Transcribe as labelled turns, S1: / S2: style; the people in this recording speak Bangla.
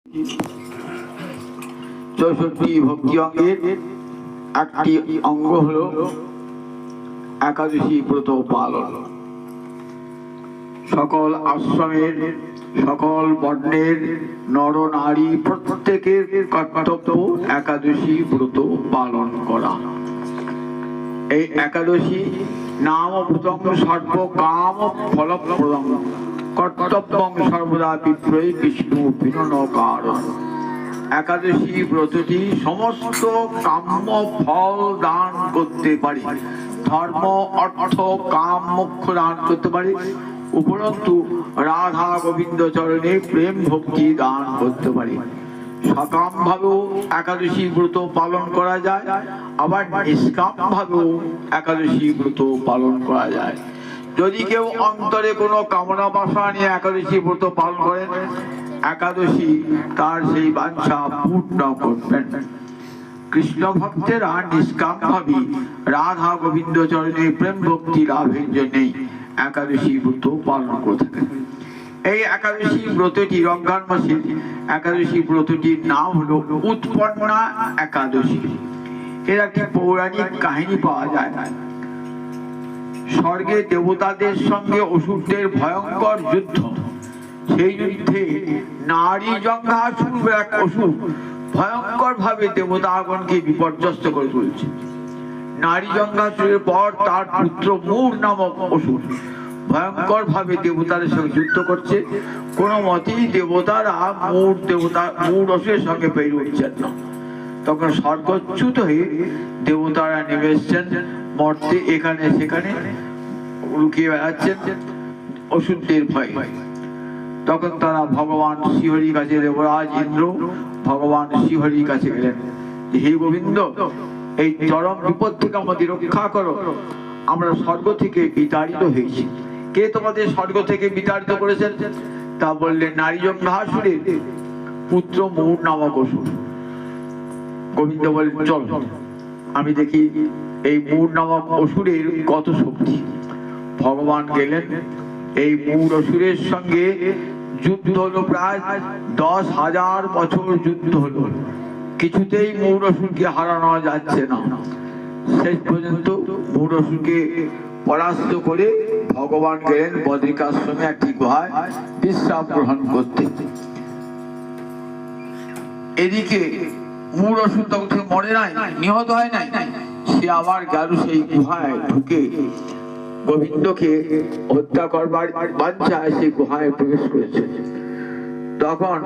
S1: 64 ভক্তি অঙ্গের একটি অঙ্গ হলো একাদশী ব্রত পালন। সকল আশ্রমের সকল বর্ণের নর নারী প্রত্যেকের কর্তব্য একাদশী ব্রত পালন করা। এই একাদশী নাম ব্রতং সর্ব কাম ফলপ্রদং কর্তব্যং সর্বদা বিপ্রয়ী বিষ্ণু বিনন কারণ। একাদশী ব্রতটি সমস্ত কাম্য ফল দান করতে পারে, ধর্ম অর্থ কাম মোক্ষ দান করতে পারে, উপরন্তু রাধা গোবিন্দ চরণে প্রেম ভক্তি দান করতে পারে। সকাম ভাবেও একাদশী ব্রত পালন করা যায়, আবার নিষ্কাম ভাবেও একাদশী ব্রত পালন করা যায়। যদি কেউ অন্তরে কোনো কামনা বাসনা নিয়ে একাদশী ব্রত পালন করেন, একাদশী তার সেই বাঞ্ছা পূর্ণ করবেন। কৃষ্ণ ভক্তেরা নিষ্কাম ভাবে রাধা গোবিন্দ চরণে প্রেম ভক্তি লাভের জন্য একাদশী ব্রত পালন করে থাকেন। এই একাদশী ব্রতটি রমজান মাসে একাদশী ব্রতটির নাম হলো উৎপন্না একাদশী। এর একটি পৌরাণিক কাহিনী পাওয়া যায়। স্বর্গে দেবতাদের সঙ্গে অসুরদের ভয়ঙ্কর যুদ্ধ। সেই যুদ্ধে নারী জঙ্ঘাসুর এক অসুর ভয়ঙ্কর ভাবে দেবতাগণকে বিপর্যস্ত করে তুলছে। নারী জঙ্ঘাসুরের পর তার পুত্র মূর নামক অসুর ভয়ঙ্কর ভাবে দেবতাদের সঙ্গে যুদ্ধ করছে। কোন মতেই দেবতারা মূর অসুরের সঙ্গে পেরে উঠছেন না। তখন স্বর্গচ্যুত হয়ে দেবতারা নেমে এসছেন মর্তে, এখানে সেখানে লুকিয়ে বেড়াচ্ছেন অসুরদের ভয়। তখন তারা ভগবান শ্রীহরির কাছে, দেবরাজ ইন্দ্র ভগবান শ্রীহরির কাছে গেলেন, হে গোবিন্দ, এই চরম বিপদ থেকে আমাদের রক্ষা করো, আমরা স্বর্গ থেকে বিতাড়িত হয়েছি। কে তোমাদের স্বর্গ থেকে বিতাড়িত করেছেন? তা বললেন, নারী জঙ্ঘাসুরের পুত্র মূর নামক অসুর। গোবিন্দ বলেন, চল আমি দেখি এই মূর নামক অসুরের কত শক্তি। ভগবান গেলেন, এই মূর অসুরের সঙ্গে যুদ্ধ হলো, প্রায় 10,000 বছর যুদ্ধ হলো। কিছুতেই মূর অসুরকে হারানো যাচ্ছে না। শেষ পর্যন্ত মূর অসুরকে পরাস্ত করে ভগবান গেলেন বদ্রিকাশ্রমে একটি গুহায় বিশ্রাম গ্রহণ করতে। এদিকে মূর অসুর তখন মরে নাই, নিহত হয় নাই, সে আবার গেল সেই গুহায় ঢুকে গোবিন্দকে হত্যা করবার বাঞ্ছায় সেই গুহায় প্রবেশ করেছে। তখন